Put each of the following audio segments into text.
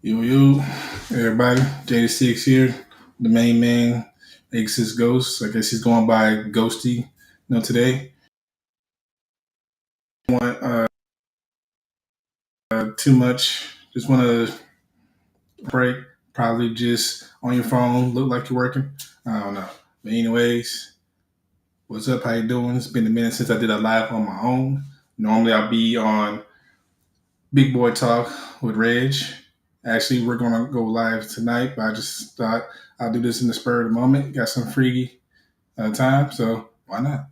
Yo, everybody, JD6 here, the main man, Exis Ghost. I guess he's going by Ghosty, today. Want too much, just want to break, probably just on your phone, look like you're working. I don't know. But anyways, what's up? How you doing? It's been a minute since I did a live on my own. Normally I'll be on Big Boy Talk with Reg. Actually, we're gonna go live tonight, but I just thought I'll do this in the spur of the moment. Got some free time, so why not?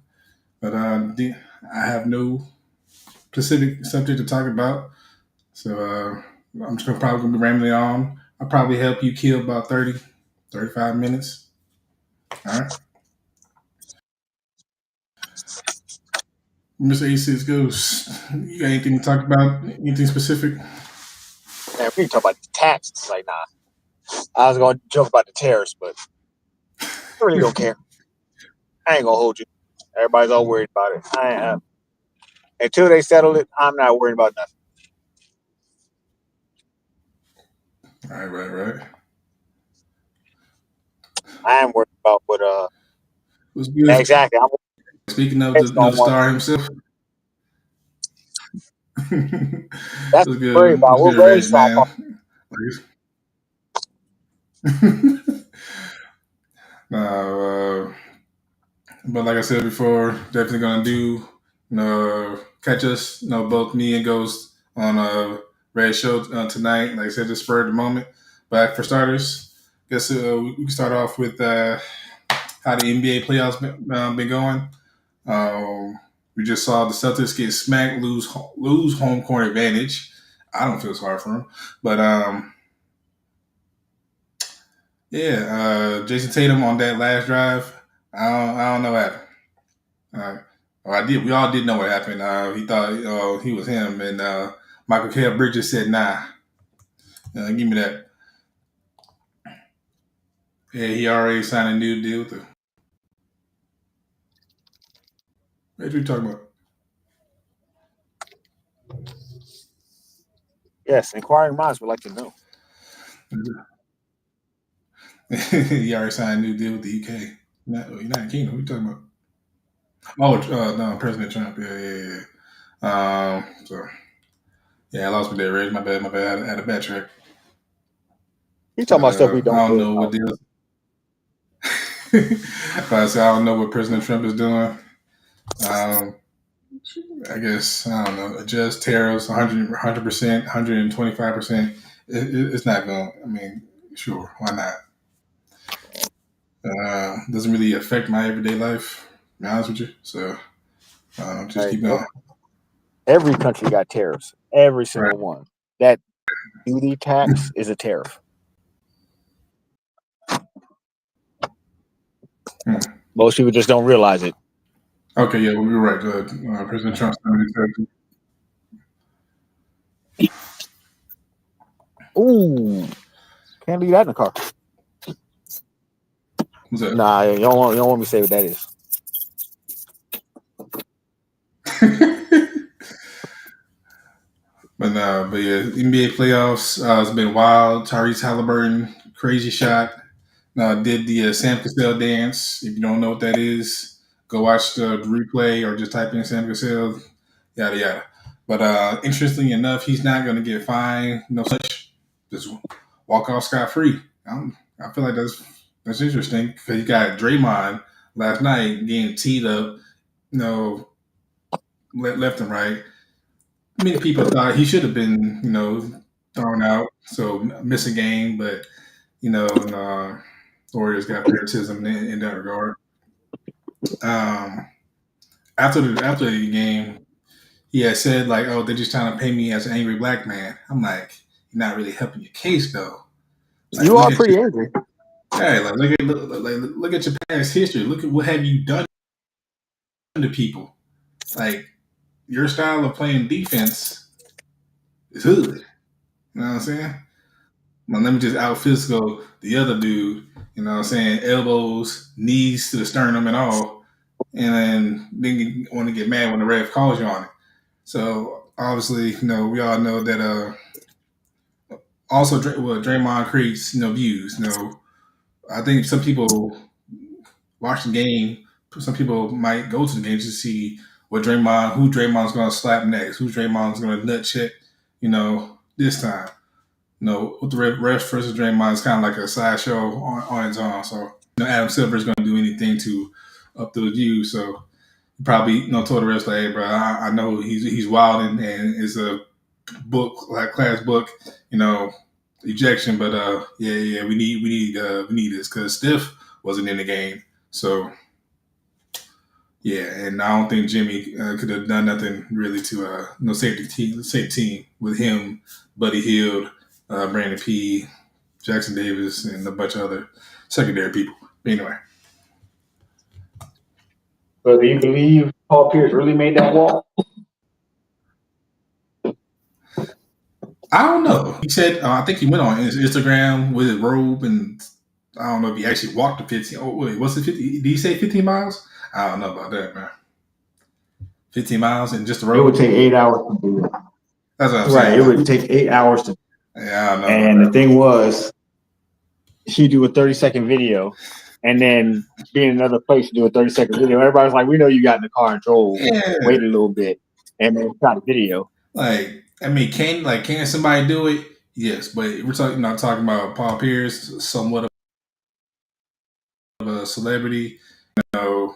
But I have no specific subject to talk about, so I'm just probably gonna be rambling on. I'll probably help you kill about 30, 35 minutes. All right, Mr. A6 goes. You got anything to talk about? Anything specific? Man, we can talk about the taxes. Like, nah, I was gonna joke about the tariffs, but I really don't care. I ain't gonna hold you. Everybody's all worried about it. Until they settle it, I'm not worried about nothing. Right. I am worried about what What's good? exactly. I'm Speaking of next the on one. star himself, That's what's worried good? about. What's What good, Ray Reg, saw. man? No, but like I said before, definitely gonna do catch us, both me and Ghost on Red Show tonight. Like I said, just spur of the moment. But for starters, guess we can start off with how the NBA playoffs been going. We just saw the Celtics get smacked, lose home court advantage. I don't feel sorry for them, but yeah, Jason Tatum on that last drive. I don't know what happened. Well, I did. We all did know what happened. He thought he was him, and Michael K. Bridges said, "Nah, give me that." Yeah, he already signed a new deal with the. What are you talking about? Yes, inquiring minds would like to know. He already signed a new deal with the UK. United Kingdom. What are you talking about? Oh, no, President Trump. Yeah. So yeah, I lost my day, Reg. My bad. I had a bad track. You talking But about stuff we I don't don't care know what about. deal. But I don't know what President Trump is doing. Um, I guess I don't know. Adjust tariffs 100%, 125%. It's not going. I mean, sure, why not? Doesn't really affect my everyday life. To be honest with you, so just Right? keep going. Every country got tariffs. Every Right. single one. That duty tax is a tariff. Hmm. Most people just don't realize it. Okay, yeah, well, you're right. President Trump's Ooh, can't leave that in the car. what's that? Nah, you don't want me to say what that is. But yeah, NBA playoffs. It's been wild. Tyrese Halliburton, crazy shot. Did the Sam Cassell dance. If you don't know what that is, go watch the replay or just type in Sam Cassell. Yada yada. But interestingly enough, he's not going to get fined. No such. Just walk off scot free. I feel like that's interesting because you got Draymond last night getting teed up. You know, left and right. Many people thought he should have been, thrown out, so miss a game. But the Warriors got favoritism in that regard. Um, after the game, he had said like, "Oh, they're just trying to pay me as an angry black man." I'm like, "You're not really helping your case, though. Like, You look are at pretty angry. hey, like look at your past history. Look at what have you done to people. Like, your style of playing defense is hood. You know what I'm saying? Now, let me just out physical the other dude. You know what I'm saying? Elbows, knees to the sternum, and all. And then you want to get mad when the ref calls you on it. So obviously, we all know that Also, Draymond creates views. I think some people watch the game. Some people might go to the game to see who Draymond's going to slap next, who Draymond's going to nut check. This time. With the refs versus Draymond is kind of like a sideshow on its own. So, Adam Silver is going to do anything to up the view. So, probably told the refs like, hey, bro, I know he's wild and it's a book like class book, ejection. But yeah, we need this because Steph wasn't in the game. So yeah, and I don't think Jimmy could have done nothing really to save the team with him, Buddy Hield, Brandon P, Jackson Davis, and a bunch of other secondary people. But anyway, But do you believe Paul Pierce really made that wall? I don't know. He said I think he went on his Instagram with his robe, and I don't know if he actually walked the 15. Oh wait, what's it 50? Did he say 15 miles? I don't know about that, man. 15 miles and just a road. It would take 8 hours to do it. That's what I'm saying. Right, it would take 8 hours to. Yeah, I don't know. And the thing was, he do a 30-second video, and then be in another place to do a 30-second video. Everybody's like, "We know you got in the car and drove, waited a little bit, and then shot a video." Like, I mean, can somebody do it? Yes, but we're not talking about Paul Pierce, somewhat of a celebrity. No,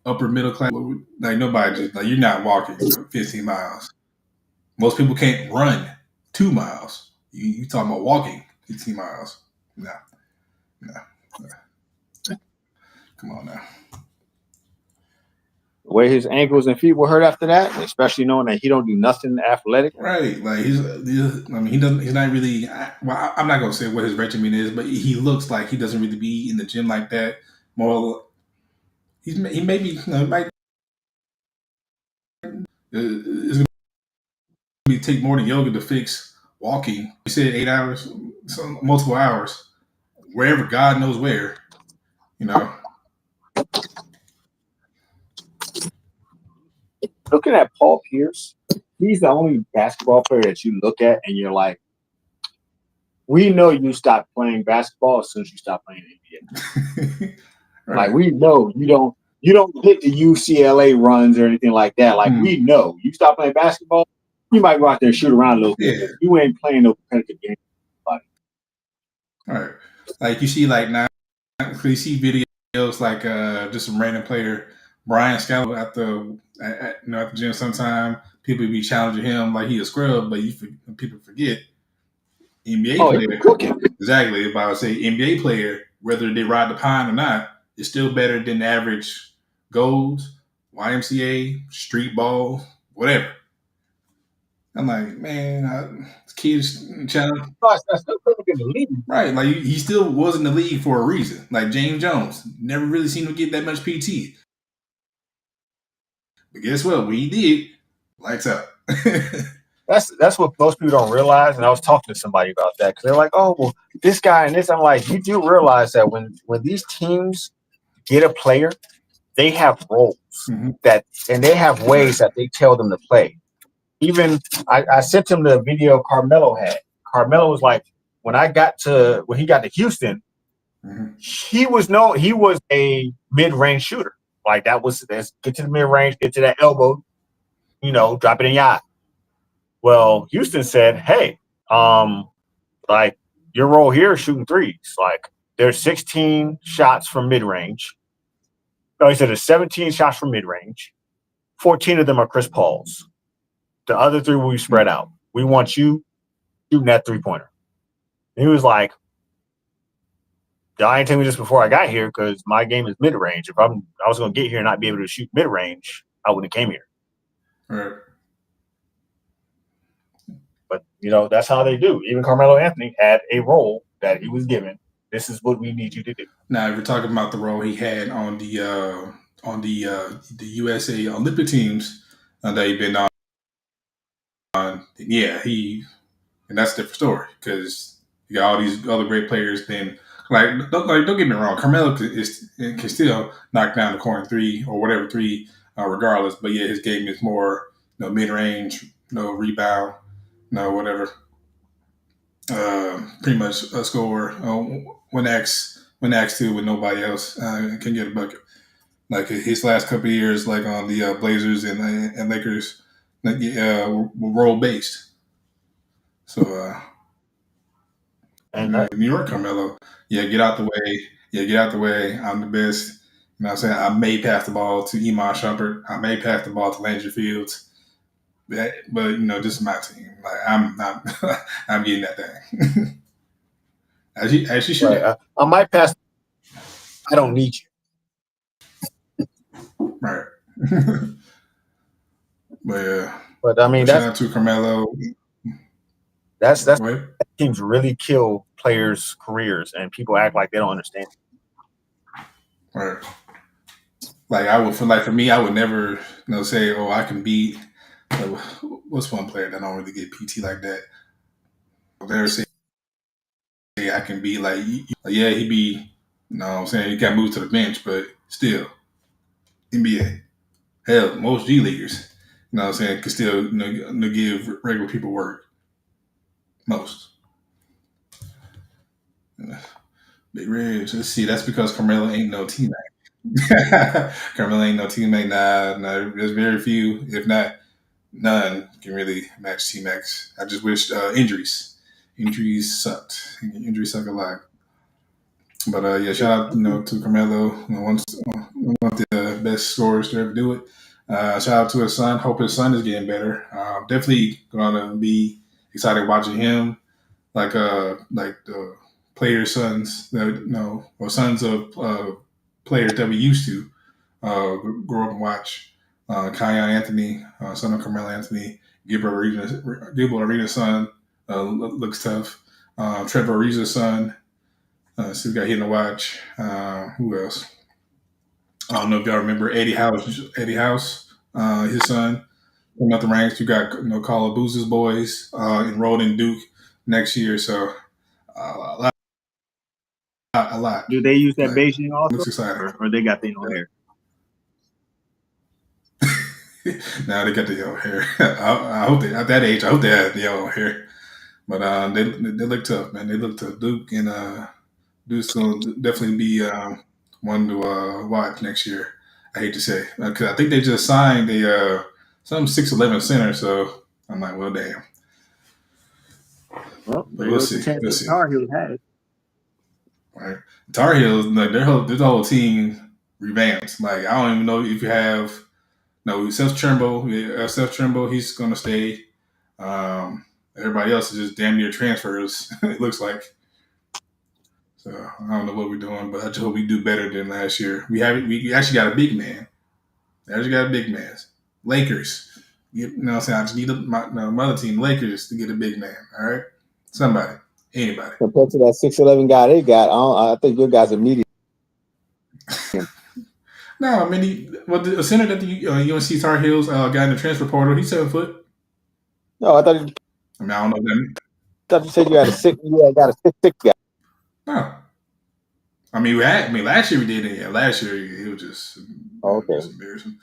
upper middle class. Like nobody just you're not walking 15 miles. Most people can't run 2 miles. You talking about walking 15 miles? No. Come on now. The way his ankles and feet were hurt after that, especially knowing that he don't do nothing athletic. Right, like he doesn't. He's not really. Well, I'm not gonna say what his regimen is, but he looks like he doesn't really be in the gym like that. More, he may be. Might it's gonna take more than yoga to fix walking. You said 8 hours, multiple hours, wherever God knows where. Looking at Paul Pierce, he's the only basketball player that you look at and you're like, we know you stopped playing basketball as soon as you stopped playing NBA. Right. Like we know you don't hit the UCLA runs or anything like that. Like we know you stop playing basketball, you might go out there and shoot around a little bit. You ain't playing no competitive game. All right. Like you see now you see videos like just some random player, Brian Scalabrine at the gym sometime. People be challenging him like he a scrub, but people forget NBA player. Exactly. If I would say NBA player, whether they ride the pine or not, is still better than the average goals, YMCA, street ball, whatever. I'm like, man, kids challenge. That's still in the league. Right. Like he still was in the league for a reason. Like James Jones. Never really seen him get that much PT. But guess what? When he did, lights out. That's what most people don't realize. And I was talking to somebody about that because they're like, "Oh, well, this guy and this." I'm like, you do realize that when these teams get a player, they have roles and they have ways that they tell them to play. Even I sent him the video Carmelo had. Carmelo was like, when he got to Houston, he was a mid-range shooter. Like let's get to the mid-range, get to that elbow, drop it in your eye. Well, Houston said, hey, like your role here is shooting threes. Like there's 16 shots from mid-range. No, he said there's 17 shots from mid-range. 14 of them are Chris Paul's. The other 3 will be spread out. We want you shooting that 3-pointer. And he was like, y'all ain't telling me this before I got here because my game is mid-range. If I was going to get here and not be able to shoot mid-range, I wouldn't have came here. Right. But, that's how they do. Even Carmelo Anthony had a role that he was given. This is what we need you to do. Now, if we're talking about the role he had on the USA Olympic teams that he'd been on, yeah, and that's a different story because you got all these other great players. Then, don't get me wrong, Carmelo can still knock down the corner 3 or whatever 3, regardless. But yeah, his game is more mid range, no rebound, no whatever. Pretty much a score when asked to with nobody else can get a bucket. Like his last couple of years, like on the Blazers and Lakers, were role based. So And New York, Carmelo, yeah, get out the way. Yeah, get out the way. I'm the best. You know what I'm saying? I may pass the ball to Iman Shumpert. I may pass the ball to Landry Fields. But this is my team. Like I'm not, I'm getting that thing. as you should. right, I might pass. I don't need you. Right. But yeah. But I mean, Shout out to Carmelo. that's Wait. teams really kill players' careers, and people act like they don't understand. Right. Like I would, for me, I would never, say, "Oh, I can beat." What's one player that don't really get PT like that? They're saying, "Hey, I can be like, yeah, he be." No, I'm saying he got moved to the bench, but still, NBA. Hell, most G leaguers, I'm saying, can still give regular people work. Most. Big Reg. Let's see. That's because Carmelo ain't no teammate. Carmelo ain't no teammate. Nah. There's very few, if not none, can really match T Max. I just wish injuries. Injuries sucked. Injuries suck a lot. But yeah, shout out to Carmelo. One of the best scorers to ever do it. Shout out to his son. Hope his son is getting better. Definitely gonna be excited watching him. Like the players' sons that or sons of players that we used to grow up and watch. Kyan Anthony, son of Carmelo Anthony, Gilbert Arenas' son, looks tough. Trevor Ariza's son, still got hitting to watch. Who else? I don't know if y'all remember Eddie House. His son. From out the ranks, you got Carla Booz's boys enrolled in Duke next year. So a lot. Do they use that Like, Beijing also, looks exciting. or they got their own hair? Now they got the yellow hair. I hope they at that age. I hope they have the yellow hair. But they look tough, man. They look tough. Duke and Duke's gonna definitely be one to watch next year. I hate to say, because I think they just signed a some 6'11" center. So I'm like, well, damn. Well, But we'll see. We'll see. Tar Heels had it. Right. Tar Heels, like their whole team revamped. Like I don't even know if you have Seth Trimble. Yeah, Seth Trimble, he's gonna stay. Everybody else is just damn near transfers. It looks like. So I don't know what we're doing, but I just hope we do better than last year. We actually got a big man. We actually got a big man. Lakers. What I'm saying? I just need my other team, Lakers, to get a big man. All right, somebody, anybody. Compared to that 6'11" guy they got, I think your guys are medium. No, I mean, the center that the UNC Tar Heels got in the transfer portal, he's 7 foot. No, I thought. I mean, I don't know that. I thought you said you had a 6. You got a 6'6" guy. No. I mean, last year we did it. Yeah, last year it was just embarrassing.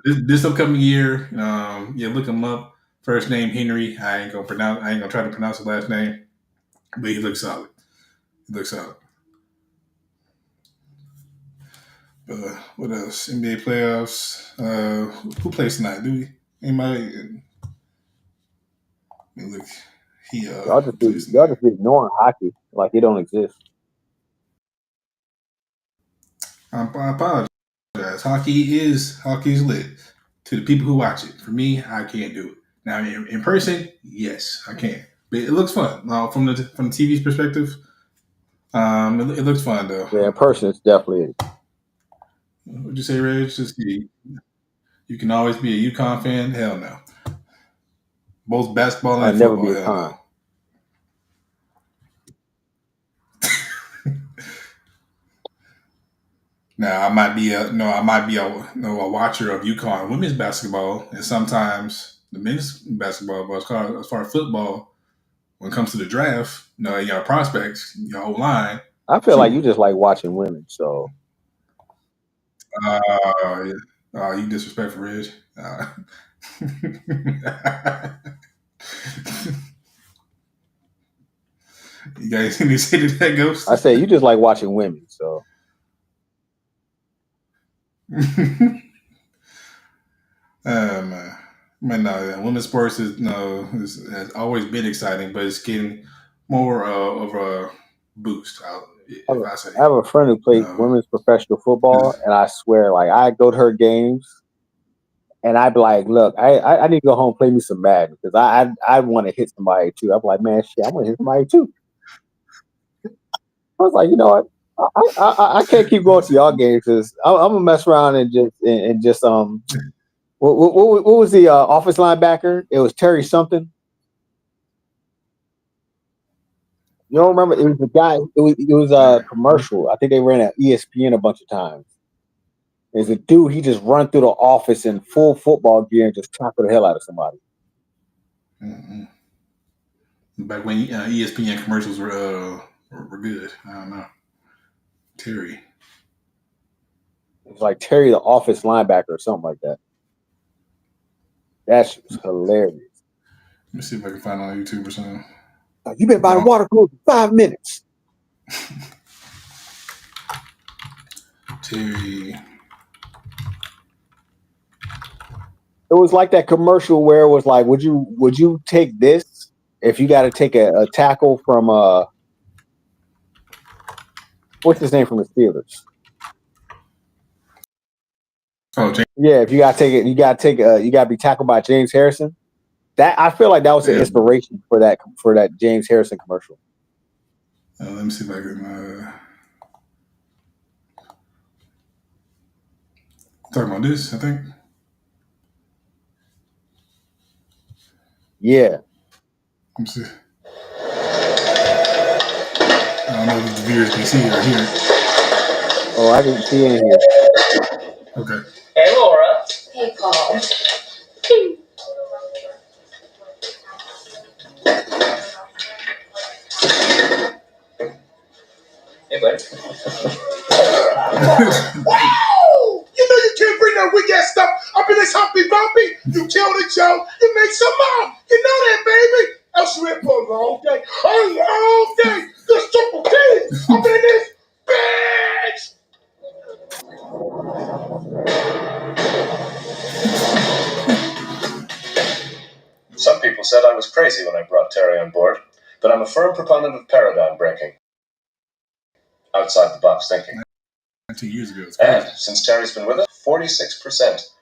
This upcoming year, look him up. First name Henry. I ain't gonna try to pronounce his last name, but he looks solid. What else? NBA playoffs. Who plays tonight? Do we? Anybody? Look, y'all just be ignoring hockey like it don't exist. I apologize. Hockey is lit. To the people who watch it, for me, I can't do it. Now, in person, yes, I can. But it looks fun. From the TV's perspective, it looks fun though. Yeah, in person, it's definitely. Would you say, Reg? You can always be a UConn fan. Hell no. Both basketball and football. Never be a con. Now I might be a watcher of UConn women's basketball, and sometimes the men's basketball. But as far as football, when it comes to the draft, your prospects, your whole line. I feel like you just like watching women, so. You disrespectful, Reg. You guys any say to that, Ghost? I say you just like watching women, so. Man, no, women's sports has always been exciting, but it's getting more of a boost. If I say, I have a friend who plays no, women's professional football, and I swear, like I go to her games, and I'd be like, "Look, I need to go home and play me some Madden because I want to hit somebody too." I'm like, "Man, shit, I want to hit somebody too." I was like, you know what? I can't keep going to y'all games because I'm gonna mess around and just what was the office linebacker? It was Terry something. You don't remember? It was the guy. It was a commercial. I think they ran at ESPN a bunch of times. There's a dude. He just run through the office in full football gear and just tackle the hell out of somebody. mm-mm. Back when ESPN commercials were good. I don't know. Terry. It was like Terry, the office linebacker, or something like that. That shit was hilarious. Let me see if I can find it on YouTube or something. You been by the water cooler for 5 minutes. Terry. It was like that commercial where it was like, would you take this if you got to take a tackle from what's his name from the Steelers? Oh, James. Yeah, if you got to take it, you got to be tackled by James Harrison. That I feel like that was the inspiration for that James Harrison commercial. Let me see if I can talking about this. I think. Yeah. Let me see. I don't know if the viewers can see or hear. Oh, I didn't see it here. Okay. Hey, Laura. Hey, Paul. Hey, buddy. Wow! You know you can't bring that weak ass stuff up in this Humpty Bumpy. You killed it, Joe. You make some more. You know that, baby. Else you in for a long day. A long day. This triple T up in this bitch. Some people said I was crazy when I brought Terry on board, but I'm a firm proponent of paradigm breaking. Outside the box thinking. 2 years ago. And since Terry's been with us, 46%.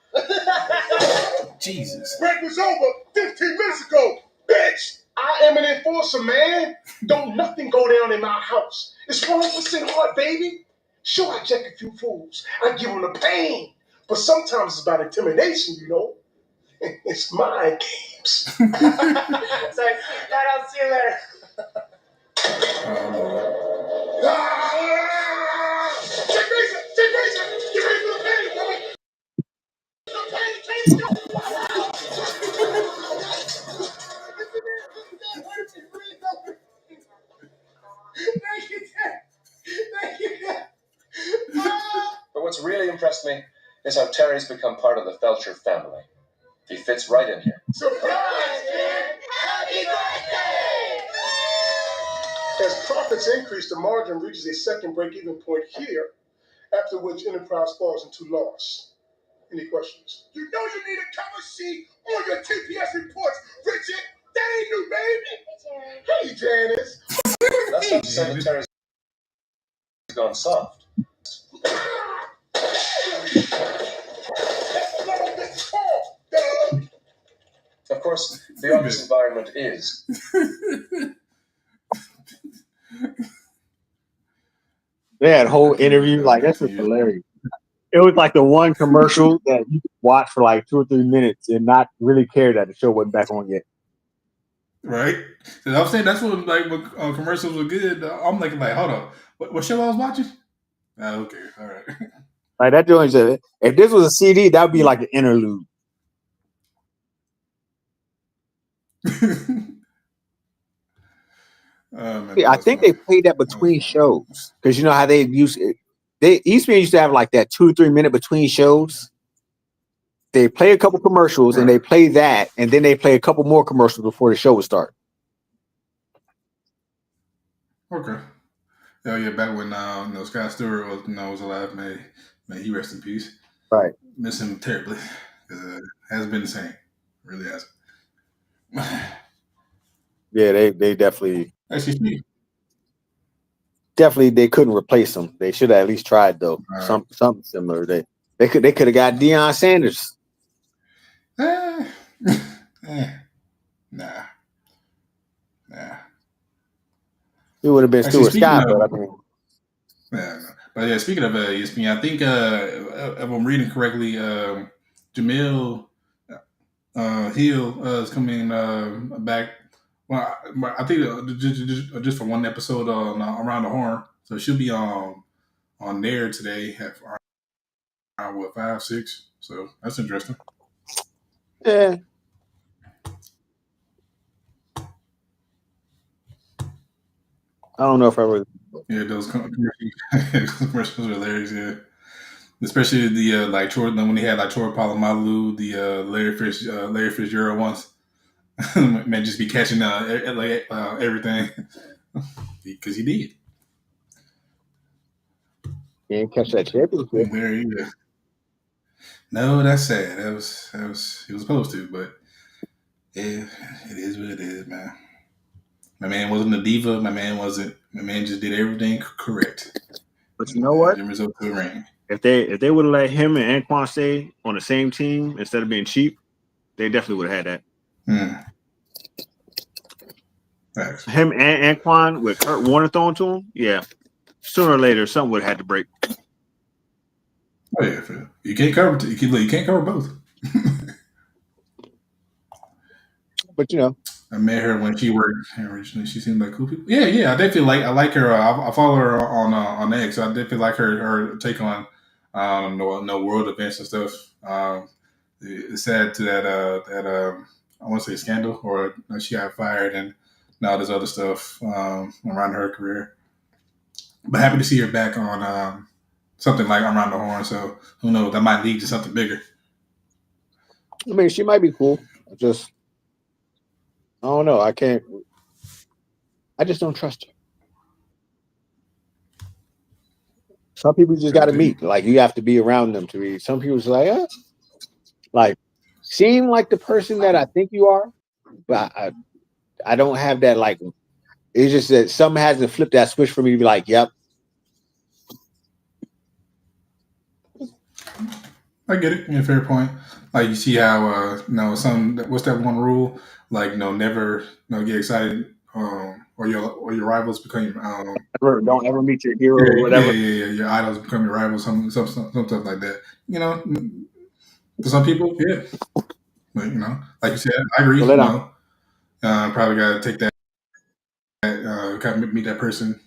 Jesus. Break was over 15 minutes ago, bitch. I am an enforcer, man. Don't nothing go down in my house. It's 100% hard, baby. Sure, I check a few fools. I give them the pain. But sometimes it's about intimidation, you know. It's mind games. So, I'll see you later. Check Razor! Check Razor! Get ready for the pain, boy! Thank you, Dad. Thank you, Dad. But what's really impressed me is how Terry's become part of the Felcher family. He fits right in here. Surprise, kid! Happy birthday! As profits increase, the margin reaches a second break-even point here, after which enterprise falls into loss. Any questions? You know you need a cover sheet on your TPS reports, Richard. That ain't new, baby. Hey, Janice. That's not to say that Terry's gone soft. Of course, the office environment is. They had a whole interview. Like, that's just hilarious. It was like the one commercial that you could watch for like 2 or 3 minutes and not really care that the show wasn't back on yet. Right? So I'm saying that's what like when commercials were good. I'm like, hold on, what show I was watching? Okay, all right. Like that joint said, if this was a CD, that would be like an interlude. I think they played that between shows because you know how they use it. ESPN used to have like that 2 or 3 minute between shows. They play a couple commercials and they play that, and then they play a couple more commercials before the show would start. Okay. Oh yeah, back when Scott Stewart was alive, man, he rest in peace. Right. Miss him terribly. Hasn't been the same. Really hasn't. Yeah, they definitely Actually, they couldn't replace him. They should have at least tried though. Something similar. They could have got Deion Sanders. nah. He would have been Actually, Stuart Scott, but I mean, yeah. But yeah, speaking of ESPN, I think if I'm reading correctly, Jamil Hill is coming back. Well, I think just for one episode on Around the Horn, so she'll be on there today at around 5-6. So that's interesting. yeah. I don't know if I really. Yeah, those commercials are hilarious. Yeah, especially the like when they had like Troy Polamalu, the Larry Fitzgerald once. Man, just be catching everything because he did. He didn't catch that championship. There he is. No, that's sad. That was he was supposed to, but yeah, it is what it is, man. My man wasn't a diva. My man just did everything correct. But you know what? Jimmy's up to the ring. If they would have let him and Anquan stay on the same team instead of being cheap, they definitely would have had that. Thanks. Him and Anquan with Kurt Warner thrown to him, yeah. Sooner or later, something would have had to break. Oh yeah, you can't cover. You can't cover both. But you know, I met her when she worked originally. She seemed like cool people. Yeah. I definitely like her. I follow her on X. So I definitely like her take on no world events and stuff. It's sad to that I want to say scandal or she got fired and now there's other stuff around her career. But happy to see her back on something like Around the Horn. So who knows? That might lead to something bigger. I mean, she might be cool. I don't know. I just don't trust her. Some people you just got to meet. Like you have to be around them to be. Some people's like seem like the person that I think you are, but I don't have that. Like it's just that something hasn't flipped that switch for me to be like, yep. I get it. Yeah, fair point. Like you see how what's that one rule? Like never get excited or your rivals become Don't ever meet your hero or whatever. Yeah. Your idols become your rivals. Some stuff like that. For some people, yeah. But like you said, I agree. Probably got to take that. Kind of meet that person.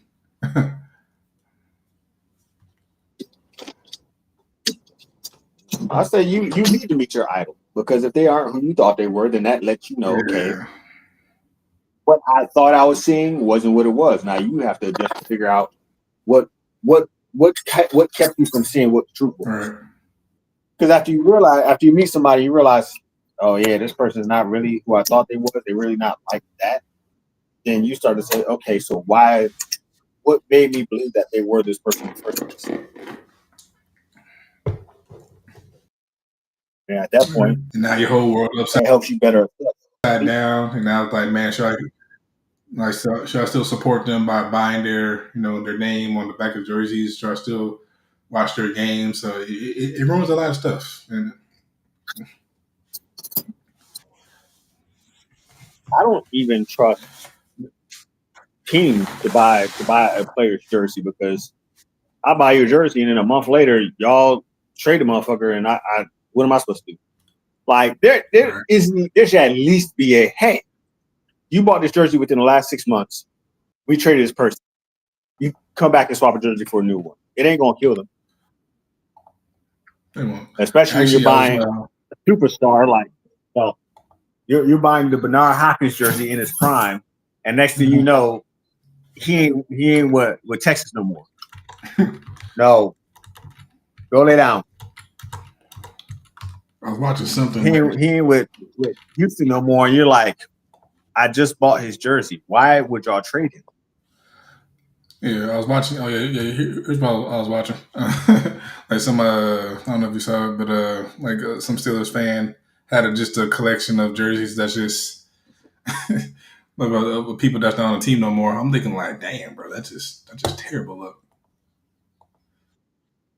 I say you need to meet your idol because if they aren't who you thought they were, then that lets you know, okay, what I thought I was seeing wasn't what it was. Now you have to just figure out what kept you from seeing what the truth was. Right. Because after you meet somebody, you realize, oh yeah, this person is not really who I thought they was. They're really not like that. Then you start to say, okay, so what made me believe that they were this person in the first place? And at that point, and now your whole world upside helps you better down. And now it's like, man, should I still support them by buying their their name on the back of jerseys? Should I still watch their games? So it ruins a lot of stuff. And I don't even trust teams to buy a player's jersey because I buy your jersey and then a month later y'all trade the motherfucker and I what am I supposed to do? Like there should at least be a hey, you bought this jersey within the last 6 months. We traded this person. You come back and swap a jersey for a new one. It ain't gonna kill them. Especially when you're buying a superstar like you're buying the Bernard Hopkins jersey in his prime, and next thing you know, he ain't with Texas no more. No, go lay down. I was watching something. He ain't with Houston no more, and you're like, I just bought his jersey. Why would y'all trade him? Yeah, I was watching. Oh yeah. Here's what I was watching. Like some, I don't know if you saw it, but like some Steelers fan had just a collection of jerseys that's just people that's not on the team no more. I'm thinking like, damn, bro, that's just terrible. Look,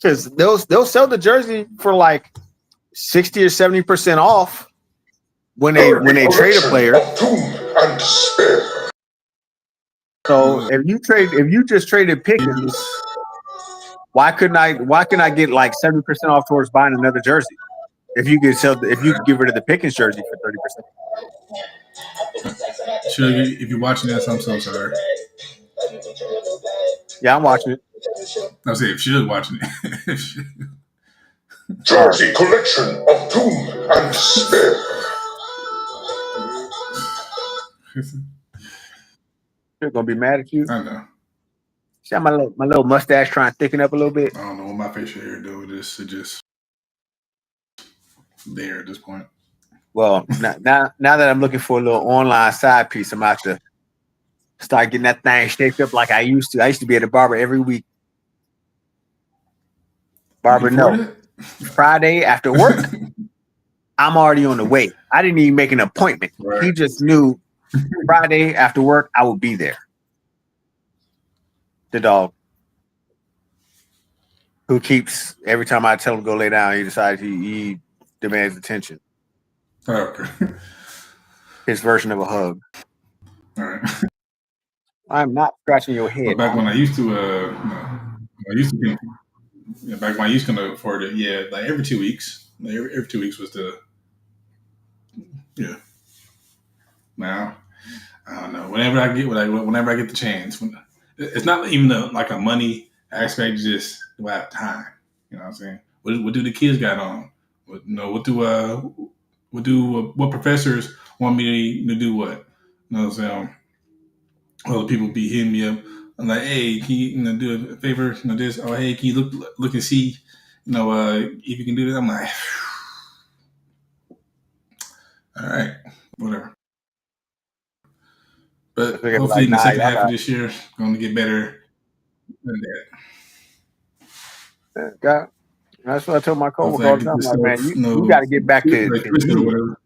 Because they'll sell the jersey for like 60 or 70% off when they trade a player. And despair. So if you just traded Pickens, why couldn't I get like 70% off towards buying another jersey? If you could get rid of the Pickens jersey for 30%. sure, if you're watching this, I'm so sorry. Yeah, I'm watching it. I say if she's watching it. Jersey collection of doom and despair. They're gonna be mad at you. I know. See how my little mustache trying to thicken up a little bit? I don't know what my facial hair do with this. It just there at this point. Well, now that I'm looking for a little online side piece, I'm about to start getting that thing shaped up like I used to. I used to be at the barber every week. Barber, no. Friday after work, I'm already on the way. I didn't even make an appointment. Right. He just knew Friday after work, I would be there. The dog, who keeps every time I tell him to go lay down, he decides he demands attention. Oh, okay. His version of a hug. All right. I'm not scratching your head. But back when I used to, back when I used to afford it, yeah, like every 2 weeks. Like every 2 weeks was the, yeah. Now, I don't know. Whenever I get the chance, it's not even like a money aspect. Just do I have time? You know what I'm saying? What do the kids got on? What professors want me to do? What? You know what I'm saying? Other people be hitting me up. I'm like, hey, can you do a favor? This. Oh, hey, can you look and see? If you can do that. I'm like, all right, whatever. But hopefully in the second half of this year, going to get better than that. God, that's what I told my coworker all the time. Like, man, you got to get back to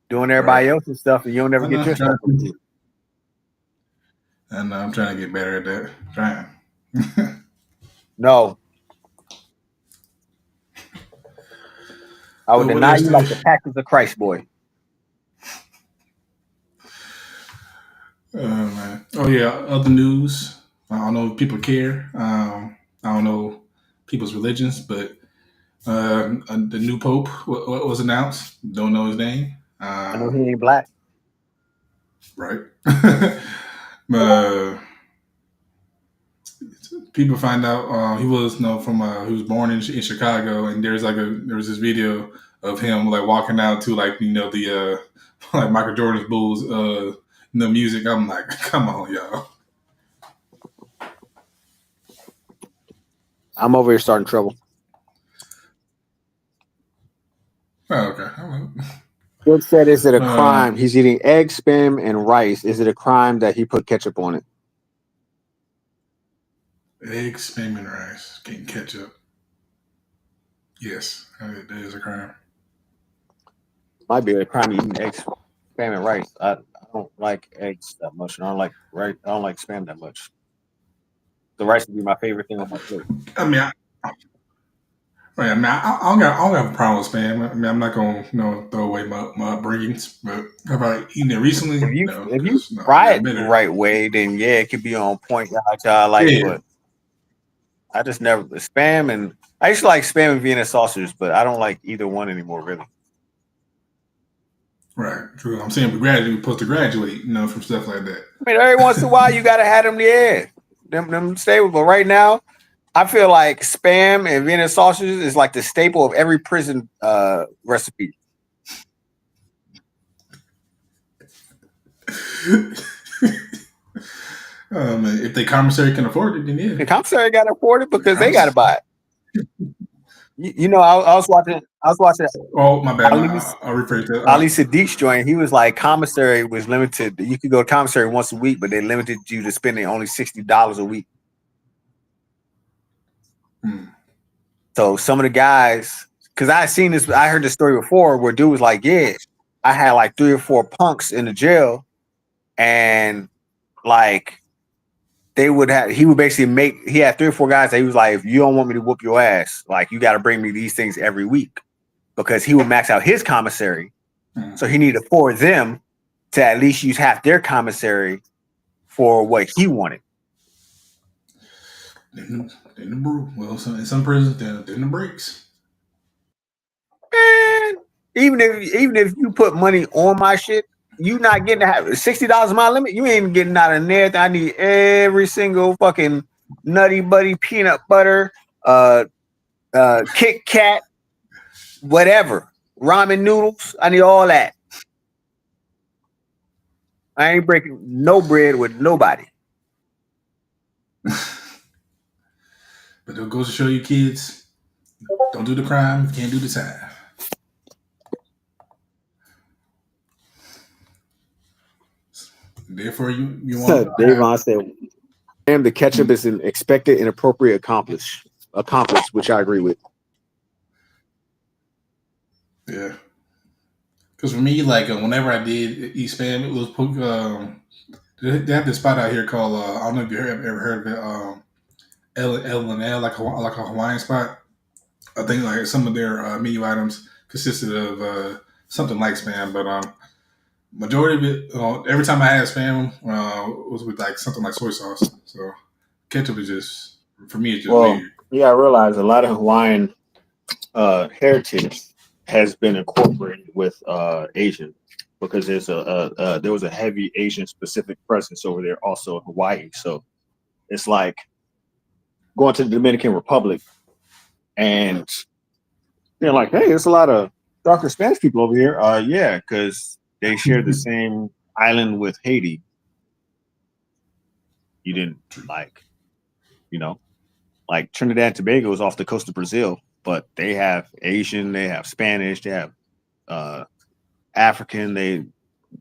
doing everybody else's stuff, and you'll never get your stuff. And I'm trying to get better at that. Trying. No. I would deny you like the Packers of Christ, boy. Man. Oh yeah, other news. I don't know if people care. I don't know people's religions, but the new pope was announced. Don't know his name. I know he ain't black. Right. People find out he was he was born in Chicago, and there was this video of him like walking out to the like Michael Jordan's Bulls the music. I'm like, come on, y'all. I'm over here starting trouble. Oh, okay. Good said, is it a crime? He's eating eggs, spam, and rice. Is it a crime that he put ketchup on it? Eggs, spam, and rice. Getting ketchup. Yes, that is a crime. Might be a crime eating eggs, spam, and rice. I don't like eggs that much, and I don't like spam that much. The rice would be my favorite thing on my plate. I mean, I don't have a problem with spam. I mean, I'm not gonna throw away my upbringings, but have I eaten it recently? If you fry it the right way, then yeah, it could be on point. But I just never spam, and I used to like spam and Vienna sausage, but I don't like either one anymore, really. Right, true. I'm saying we're supposed to graduate, from stuff like that. I mean, every once in a while you gotta have them stable. But right now, I feel like spam and Vienna sausages is like the staple of every prison recipe. If the commissary can afford it, then yeah. The commissary got to afford it because they got to buy it. I was watching Oh, my bad. Ali I'll rephrase that. Ali Sadiq's joint. He was like, commissary was limited. You could go to commissary once a week, but they limited you to spending only $60 a week. So some of the guys, because I seen this, I heard this story before where dude was like, yeah, I had like 3 or 4 punks in the jail, and like he would basically he had 3 or 4 guys that he was like, if you don't want me to whoop your ass, like you got to bring me these things every week, because he would max out his commissary. So he needed 4 of them to at least use half their commissary for what he wanted. Then the brew. Well, in some prisons, then the breaks. And even if you put money on my shit, you not getting to have $60 my limit. You ain't getting out of there. I need every single fucking Nutty Buddy, peanut butter, Kit Kat, whatever, ramen noodles. I need all that. I ain't breaking no bread with nobody. But it goes to show you, kids, don't do the crime, you can't do the time. Therefore, you want. Davon said, "Damn, the ketchup is an expected and appropriate accomplished, which I agree with." Yeah, because for me, like whenever I did eat spam, it was they have this spot out here called I don't know if you ever heard of it, L&L, like a Hawaiian spot. I think like some of their menu items consisted of something like spam, but majority of it, every time I had spam, was with like something like soy sauce. So ketchup is just, for me, it's just weird. Yeah, I realize a lot of Hawaiian heritage has been incorporated with Asian, because there was a heavy Asian specific presence over there also in Hawaii. So it's like going to the Dominican Republic and they're like, hey, there's a lot of darker Spanish people over here. Yeah, because they share the same island with Haiti. You didn't like Trinidad and Tobago is off the coast of Brazil, but they have Asian, they have Spanish, they have African, they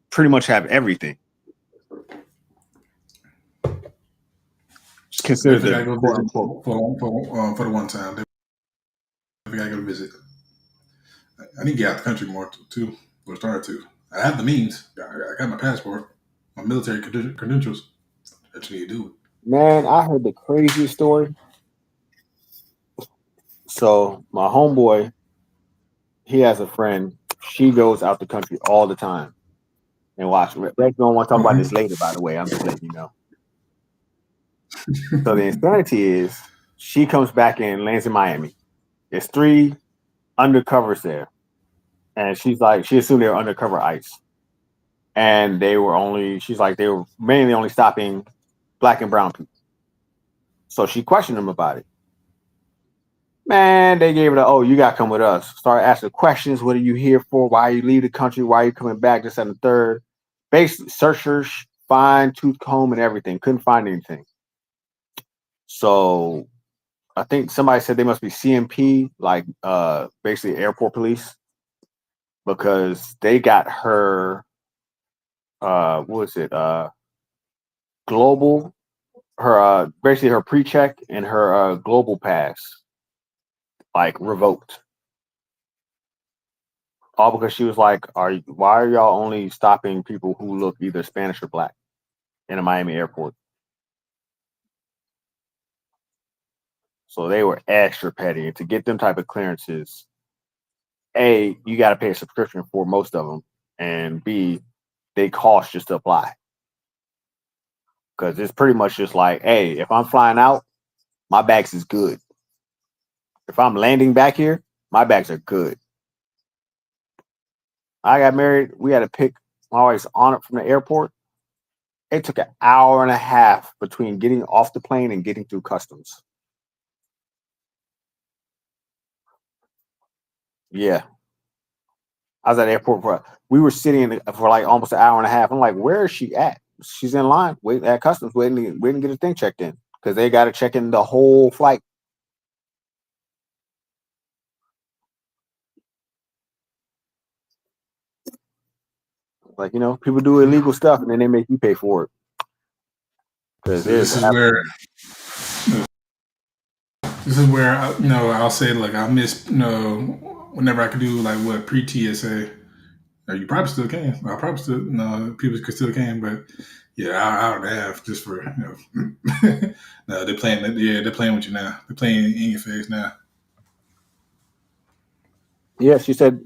pretty much have everything. Consider the quote unquote for the one time. I gotta go visit. I need to get out the country more too. Or start to. I have the means. I got my passport, my military credentials. I just need to do it. Man, I heard the craziest story. So my homeboy, he has a friend. She goes out the country all the time and watch. Rex don't want to talk about this later, by the way. I'm just letting you know. So the insanity is, she comes back and lands in Miami. There's 3 undercovers there, and she assumed they were undercover ICE, and they were mainly only stopping Black and brown people. So she questioned them about it. Man, they gave her you got to come with us. Started asking questions. What are you here for? Why you leave the country? Why are you coming back? This and the third. Basically, searchers, fine tooth comb and everything. Couldn't find anything. So I think somebody said they must be CMP, like basically airport police, because they got her global, her basically her pre-check and her global pass like revoked. All because she was like, why are y'all only stopping people who look either Spanish or Black in a Miami airport? So they were extra petty. And to get them type of clearances, A, you got to pay a subscription for most of them. And B, they cost just to apply. Because it's pretty much just like, hey, if I'm flying out, my bags is good. If I'm landing back here, my bags are good. I got married. We had to pick my wife's on it from the airport. It took an hour and a half between getting off the plane and getting through customs. Yeah. I was at the airport we were sitting for like almost an hour and a half. I'm like, where is she at? She's in line, waiting at customs, waiting to get a thing checked in, because they got to check in the whole flight. Like, people do illegal stuff and then they make you pay for it. Because This is where I'll say like I miss whenever I could do like what pre-TSA. You probably still can. I probably still people still can, but yeah, I would have just for no, they're playing. Yeah, they're playing with you now. They're playing in your face now. Yeah, she said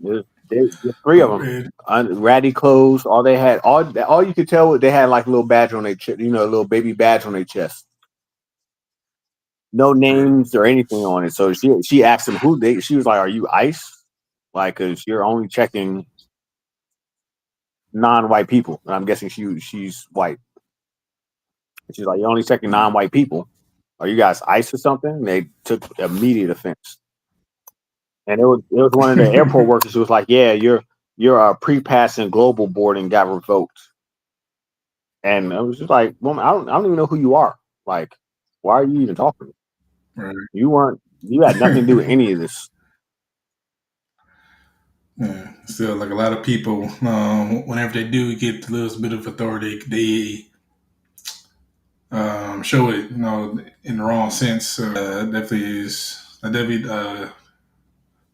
there's 3 of them. Ratty clothes. All they had, all you could tell was they had like a little badge on their chest. A little baby badge on their chest. No names or anything on it. So she asked them who she was like, "Are you ICE? Like, because you're only checking non-white people." And I'm guessing she's white. She's like, "You're only checking non-white people. Are you guys ICE or something?" And they took immediate offense. And it was one of the airport workers who was like, "Yeah, you're a pre-passing global boarding got revoked." And I was just like, "Woman, I don't even know who you are. Like, why are you even talking? Right. You had nothing to do with any of this." Yeah, still like a lot of people, whenever they do get a little bit of authority, they show it, in the wrong sense. Definitely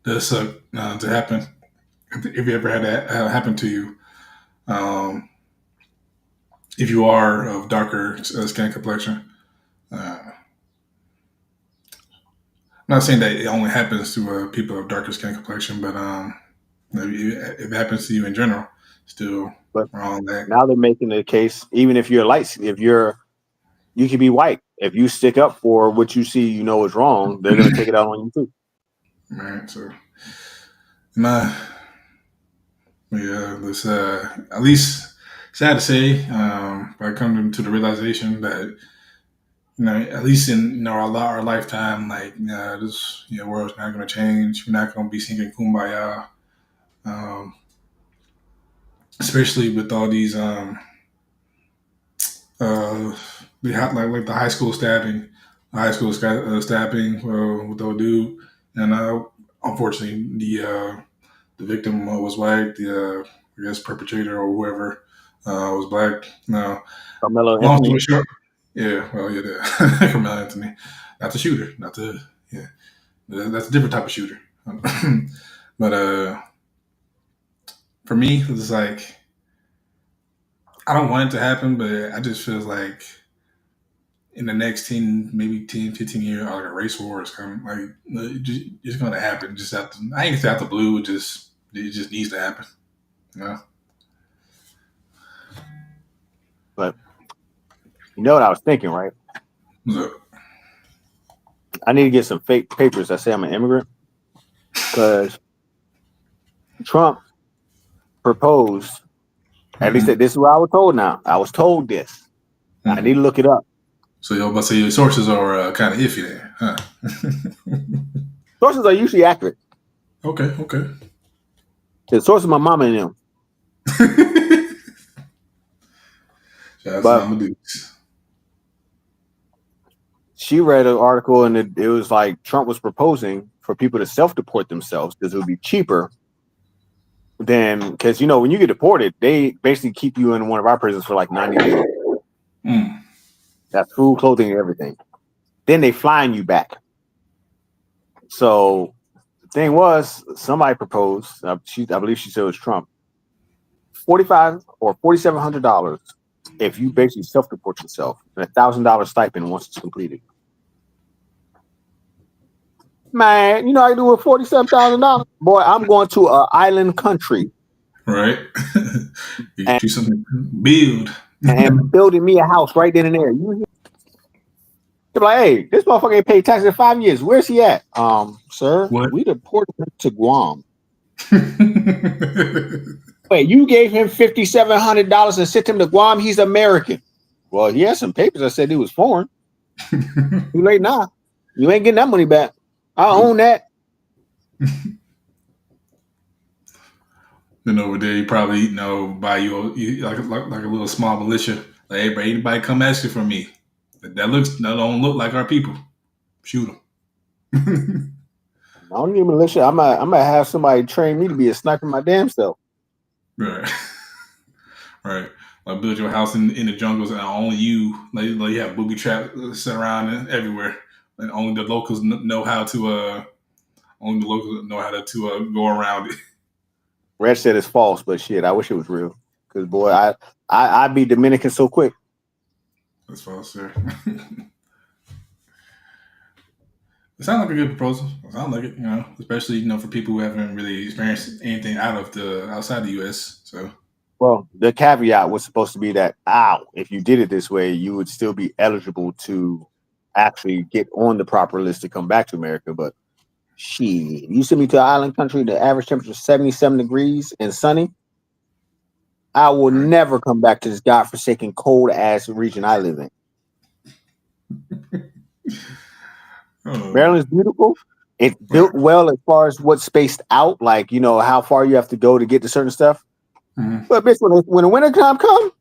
does suck to happen. If you ever had that happen to you, if you are of darker skin complexion. I'm not saying that it only happens to people of darker skin complexion, but if it happens to you in general, still But wrong. now they're making the case, even if you're light, you can be white. If you stick up for what you see, is wrong, they're going to take it out on you too. Right. So, this at least sad to say, I come to the realization that at least in our lifetime, like this world's not going to change. We're not going to be singing "Kumbaya," especially with all these like the high school stabbing, with the dude, and unfortunately the victim was white. The I guess perpetrator or whoever was black. No, Carmelo long Anthony. story short, yeah, well, yeah, Carmelo Anthony, not the shooter, not the that's a different type of shooter. But for me, it's like I don't want it to happen, but I just feel like in the next 10, maybe 10, 15 years, like a race war is coming. Like it's going to happen. Just out the, I ain't say out the blue. It just needs to happen. But you know what I was thinking, right? What's up? I need to get some fake papers that say I'm an immigrant, because Trump proposed. At least this is what I was told. Now I was told this. I need to look it up. So you're about to say your sources are kind of iffy there, huh? Sources are usually accurate. Okay. The source of my mama and them. Shout out to Mama Dukes. She read an article and it was like Trump was proposing for people to self-deport themselves because it would be cheaper than, because when you get deported, they basically keep you in one of our prisons for like 90 days. That's food, clothing, and everything. Then they flying you back. So the thing was, somebody proposed, I believe she said it was Trump, $4,500 or $4,700 if you basically self-deport yourself, and $1,000 stipend once it's completed. Man, I do with $47,000. Boy, I'm going to an island country. Right. You can do something. Build. And building me a house right then and there. They're like, hey, this motherfucker ain't paid taxes in 5 years. Where's he at? Sir, what? We deported him to Guam. Wait, you gave him $5,700 and sent him to Guam? He's American. Well, he has some papers that said he was foreign. Too late now. You ain't getting that money back. I own that. Then over there, you probably buy you like a little small militia. Like, hey, bro, anybody come asking for me? That don't look like our people. Shoot them. I don't need a militia. I might have somebody train me to be a sniper my damn self. Right. Right. Like build your house in the jungles and only you like you have booby traps set around everywhere. And only the locals know how to go around it. Red said it's false, but shit, I wish it was real. Because boy, I'd be Dominican so quick. That's false, sir. It sounds like a good proposal. It sounds like it, especially for people who haven't really experienced anything outside the U.S. So, well, the caveat was supposed to be that if you did it this way, you would still be eligible to actually get on the proper list to come back to America. But shit, you send me to an island country, the average temperature is 77 degrees and sunny. I will never come back to this godforsaken cold ass region I live in. Maryland's beautiful. It's built well as far as what's spaced out, like how far you have to go to get to certain stuff. Mm-hmm. But bitch, when the winter time come,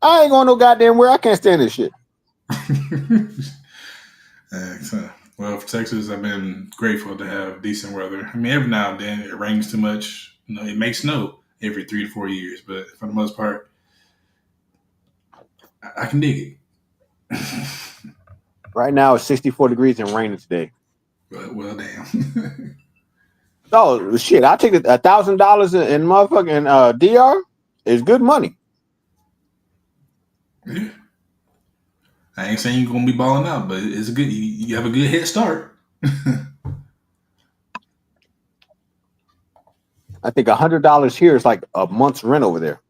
I ain't going no goddamn where. I can't stand this shit. Well, for Texas, I've been grateful to have decent weather. I mean, every now and then it rains too much. It may snow every 3 to 4 years, but for the most part, I can dig it. Right now it's 64 degrees and raining today. Well, damn. Oh shit! I'll take $1,000 in motherfucking DR. Is good money. Yeah. I ain't saying you're gonna be balling out, but it's good. You have a good head start. I think $100 here is like a month's rent over there.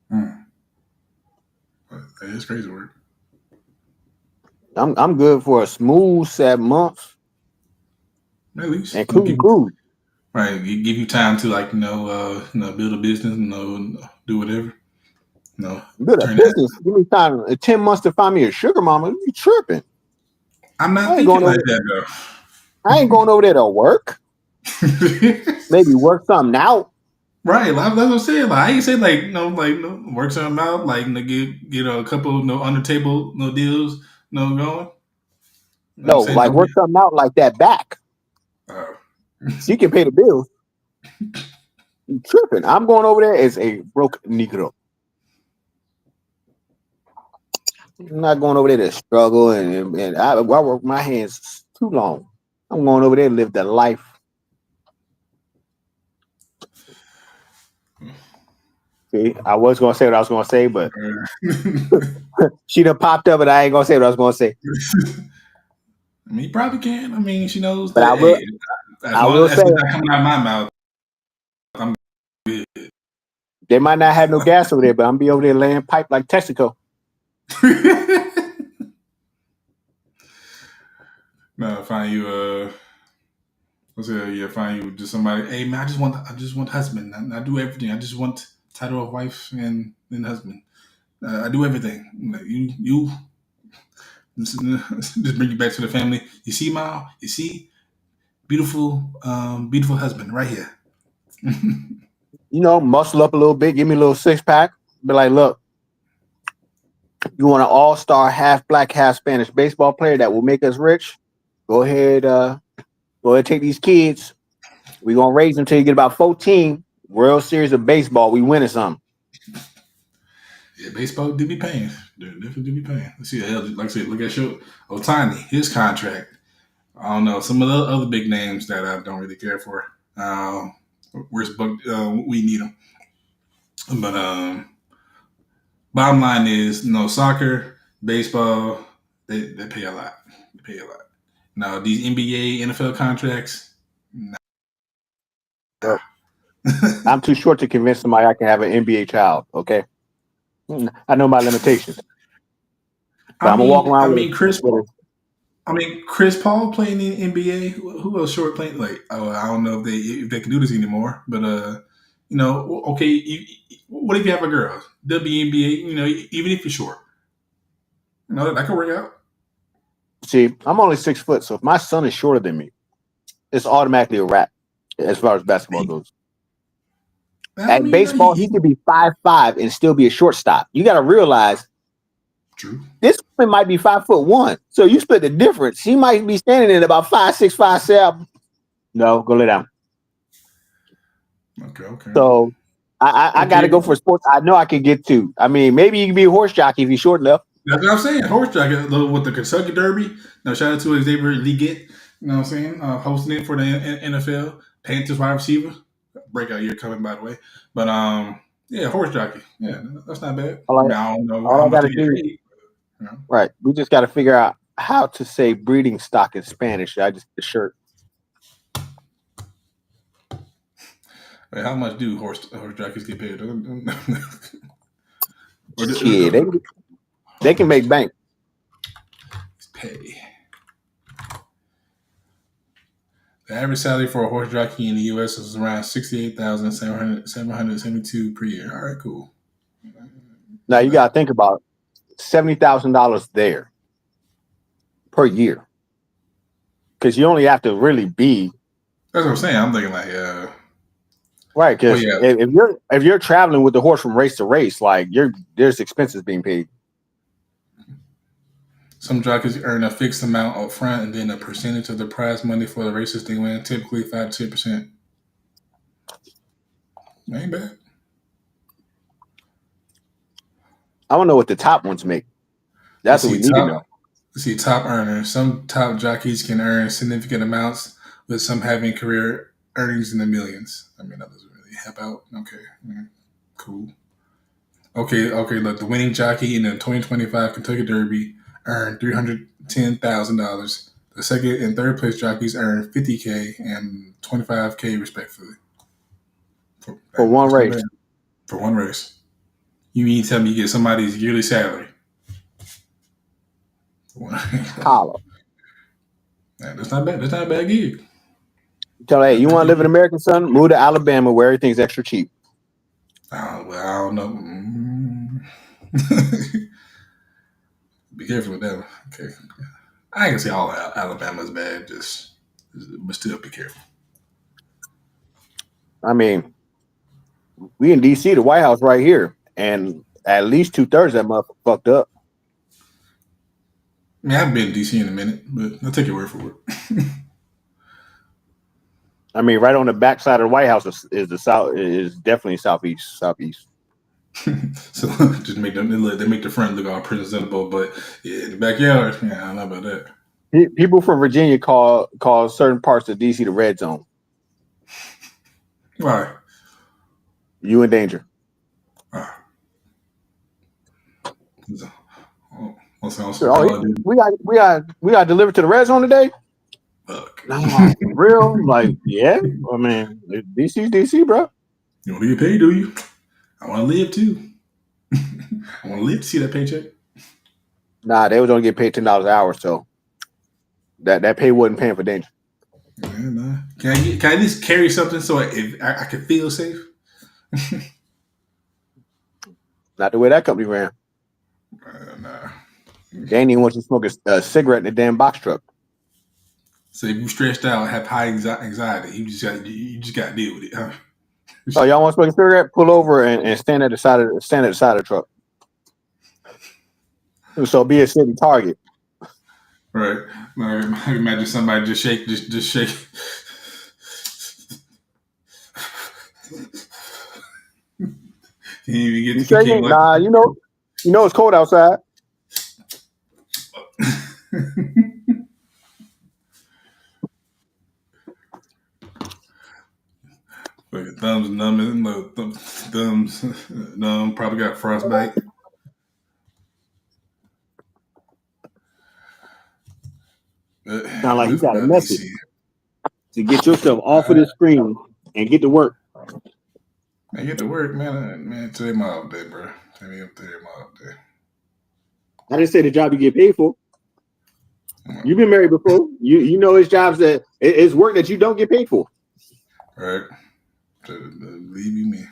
That is crazy work. I'm good for a smooth 7 months. At least. And cool. Right. Give you time to build a business, do whatever. Build a business. Give me time 10 months to find me a sugar mama. You tripping. I'm not thinking like that though. I ain't going over there to work. Maybe work something out. Right, that's what I'm saying. Like I ain't saying work something out, get a couple under table deals, going. No, like work something out like that back. So you can pay the bills. You tripping. I'm going over there as a broke Negro. I'm not going over there to struggle and I work my hands too long. I'm going over there to live the life. See, I was going to say what I was going to say, but she done popped up and I ain't going to say what I was going to say. I mean, you probably can. I mean, she knows but that. I will say, not coming out of my mouth, I'm good. They might not have no gas over there, but I'm be over there laying pipe like Texaco. No, find you find you just somebody. Hey man, I just want husband. I do everything. I just want title of wife and husband. I do everything. You just bring you back to the family. You see, Ma? You see, beautiful husband right here. Muscle up a little bit. Give me a little 6-pack. Be like, look, you want an all-star, half black, half Spanish baseball player that will make us rich? Go ahead, take these kids. We're gonna raise them till you get about 14. World Series of baseball, we winning something. Yeah, baseball do be paying. Definitely do be paying. Let's see, like I said, look at Ohtani, his contract. I don't know some of the other big names that I don't really care for. Where's Buck? We need them. But bottom line is, soccer, baseball, they pay a lot. They pay a lot. Now these NBA, NFL contracts, nah. I'm too short to convince somebody I can have an NBA child. Okay, I know my limitations. I'm gonna walk around. Chris Paul playing in the NBA. Who else short playing? I don't know if they can do this anymore. But okay. What if you have a girl? WNBA. Even if you're short, that can work out. See, I'm only 6 foot, so if my son is shorter than me, it's automatically a wrap as far as basketball goes. At baseball, he could be 5'5" and still be a shortstop. You got to realize, true. This woman might be 5'1", so you split the difference. She might be standing at about 5'6", 5'7". No, go lay down. Okay. So I got to go for sports I know I can get to. I mean, maybe you can be a horse jockey if you're short enough. That's what I'm saying. Horse jockey with the Kentucky Derby. Now, shout out to Xavier Leggett. You know what I'm saying? Hosting it for the NFL. Panthers wide receiver. Breakout year coming, by the way. But yeah, horse jockey. Yeah, that's not bad. I don't know how much they get paid. Right. We just got to figure out how to say breeding stock in Spanish. I just the shirt. Wait, how much do horse jockeys get paid? Yeah, they can make bank. Pay. The average salary for a horse jockey in the U.S. is around $68,772 per year. All right, cool. Now you got to think about $70,000 there per year, because you only have to really be. That's what I'm saying. I'm thinking like, right, because if you're traveling with the horse from race to race, like there's expenses being paid. Some jockeys earn a fixed amount up front and then a percentage of the prize money for the races they win, typically 5 to 10%. Ain't bad. I don't know what the top ones make. That's what we need to know. See, top earners. Some top jockeys can earn significant amounts, with some having career earnings in the millions. I mean, that doesn't really help out. Okay, cool. Okay. Look, the winning jockey in the 2025 Kentucky Derby earned $310,000. The second and third place jockeys earned $50,000 and $25,000 respectively. For one race. For one race. You mean to tell me you get somebody's yearly salary? Holla. Man, that's not bad. That's not a bad gig. Tell hey, you want to live in America, son? Move to Alabama where everything's extra cheap. I don't know. Be careful with that. Okay. I ain't gonna say all Alabama's bad, but still be careful. I mean, we in DC, the White House right here, and at least 2/3 of that motherfucker fucked up. I mean, I haven't been to DC in a minute, but I'll take your word for it. I mean, right on the backside of the White House is the south. Is definitely southeast. So just make them. They make the front look all presentable, but yeah, in the backyard, I don't know about that. People from Virginia call certain parts of DC the red zone. Why? You in danger. We got delivered to the red zone today. Fuck. Nah, real? Like, yeah. I mean, DC's DC, bro. You want to get paid, do you? I want to live too. I want to live to see that paycheck. Nah, they was only get paid $10 an hour, so that pay wasn't paying for danger. Yeah, nah. Can I at least carry something so I can feel safe? Not the way that company ran. Nah. They ain't even want you to smoke a cigarette in the damn box truck. So if you stressed out and have high anxiety, you just got to deal with it, huh? Oh, y'all want to smoke a cigarette? Pull over and stand at the side of the truck. So be a sitting target. Right. I can imagine somebody just shake. Can't even get you shaking? Nah, you know it's cold outside. Thumbs numb. Probably got frostbite. Sound like you got a message to get yourself off of the screen and get to work. Man, get to work, man. Today my off day, bro. Today my off day. I didn't say the job you get paid for. You've been married before. You know it's jobs that it's work that you don't get paid for. Right. Believe you me.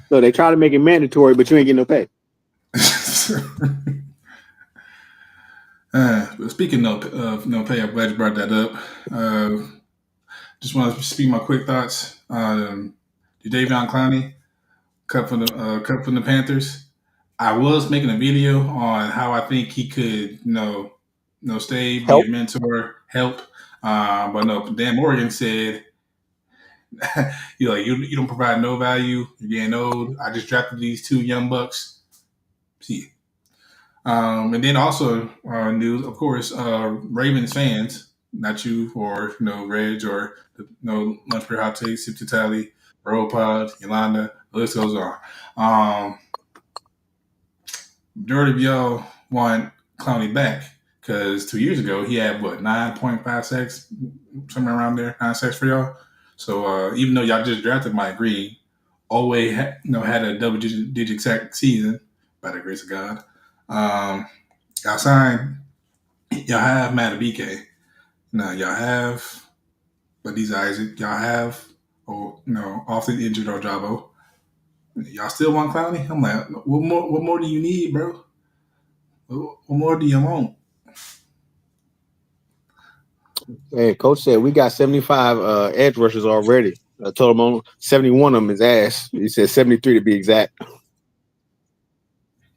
So they try to make it mandatory, but you ain't getting no pay. But speaking of no pay, I'm glad you brought that up. Just want to speak my quick thoughts. Jadeveon Clowney, cut from the Panthers. I was making a video on how I think he could, stay, be a mentor, help. But no, Dan Morgan said You're like, you don't provide no value. You're getting old. I just drafted these two young bucks. See. And then also news, of course, Ravens fans, not you or Reg or Lunch for Hot Takes, Sip to Tally, Roll Pod, Yolanda, the list goes on. Majority of y'all want Clowney back because 2 years ago he had 9.5 sacks, somewhere around there, 9 sacks for y'all. So even though y'all just drafted Mike Green, always had a double-digit sack season by the grace of God. Y'all signed. Y'all have Matabike. Now y'all have, but these Isaac. Y'all have, often injured Ojabo. Y'all still want Clowney? I'm like, what more? What more do you need, bro? What more do you want? Hey, coach said we got 75 edge rushers already. I told him on 71 of them is ass. He said 73 to be exact.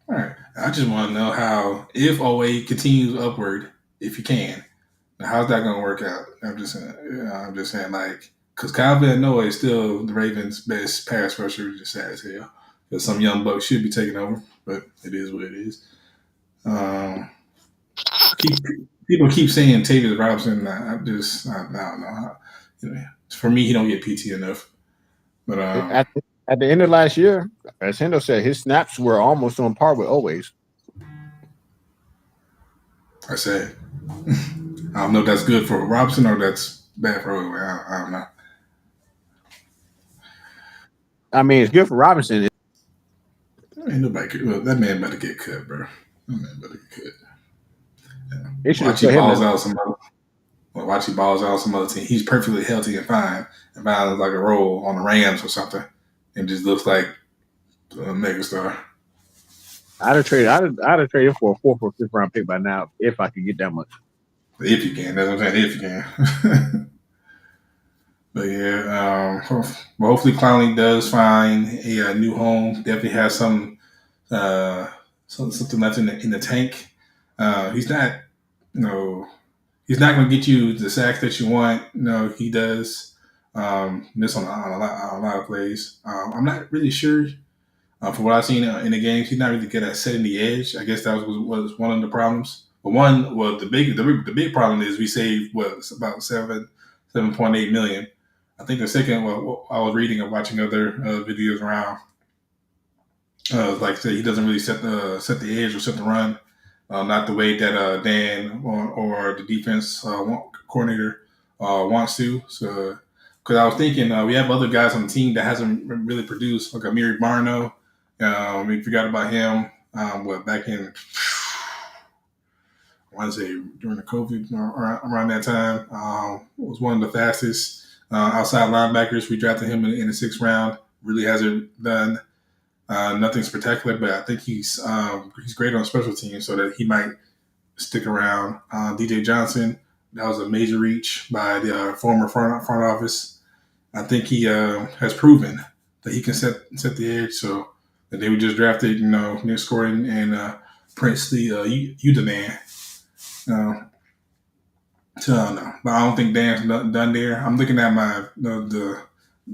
All right. I just want to know how, if OA continues upward, if you can, how's that going to work out? I'm just saying, like, because Kyle Villanova is still the Ravens' best pass rusher, which is sad as hell. Because some young bucks should be taking over, but it is what it is. People keep saying Tavis Robinson. I don't know. For me, he don't get PT enough. But at the end of last year, as Hendo said, his snaps were almost on par with always. I said, I don't know if that's good for Robinson or that's bad for Owe. I don't know. I mean, it's good for Robinson. Ain't nobody. Well, that man better get cut, bro. That man better get cut. Yeah. Watch he balls out some other team. He's perfectly healthy and fine, and finds like a role on the Rams or something, and just looks like a megastar. I'd have traded for a 4th or 5th round pick by now if I could get that much. If you can, that's what I'm saying. If you can. But yeah, hopefully Clowney does find a new home. Definitely has something left in the tank. He's not, he's not going to get you the sacks that you want. No, he does miss on a lot of plays. I'm not really sure. From what I've seen in the games, he's not really good at setting the edge. I guess that was one of the problems. But the big problem is we saved about $7.8 million. I think the second, I was reading and watching other videos around. Like I said, he doesn't really set the edge or set the run, not the way that Dan or the defense coordinator wants to. So, because I was thinking we have other guys on the team that hasn't really produced, like Amiri Barno. We forgot about him. Back in, I want to say during the COVID or around that time, was one of the fastest outside linebackers. We drafted him in the 6th round. Really hasn't done nothing spectacular, but I think he's great on special teams, so that he might stick around. DJ Johnson, that was a major reach by the former front office. I think he has proven that he can set the edge. So that they were just drafted, Nick Scoring and Prince Udaman. So I don't know, but I don't think Dan's done there. I'm looking at my the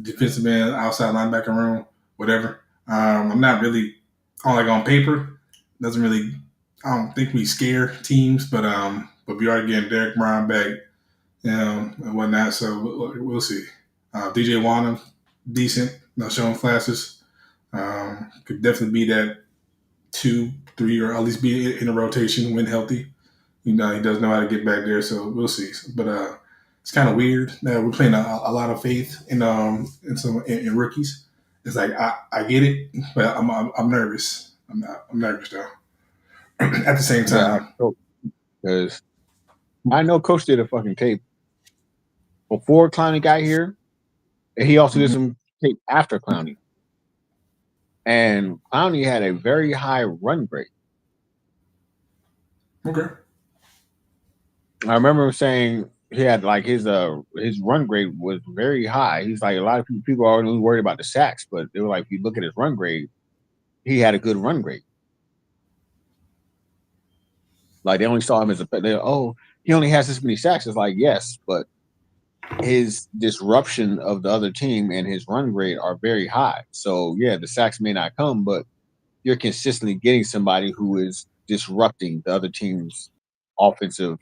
defensive end, outside linebacker room, whatever. I'm not really on paper. Doesn't really. I don't think we scare teams, but we are getting Derek Brown back, and whatnot. So we'll see. DJ Wanham, decent, showing flashes. Could definitely be that 2, 3, or at least be in a rotation when healthy. He does know how to get back there, so we'll see. But it's kind of weird that we're playing a lot of faith in rookies. It's like I get it, but I'm nervous. I'm nervous though. At the same time, because I know Coach did a fucking tape before Clowney got here, and he also did some tape after Clowney. And Clowney had a very high run rate. Okay. I remember him saying he had like his run grade was very high. He's like, a lot of people are only worried about the sacks, but they were like, if you look at his run grade, he had a good run grade. Like they only saw him as he only has this many sacks. It's like, yes, but his disruption of the other team and his run rate are very high. So yeah, the sacks may not come, but you're consistently getting somebody who is disrupting the other team's offensive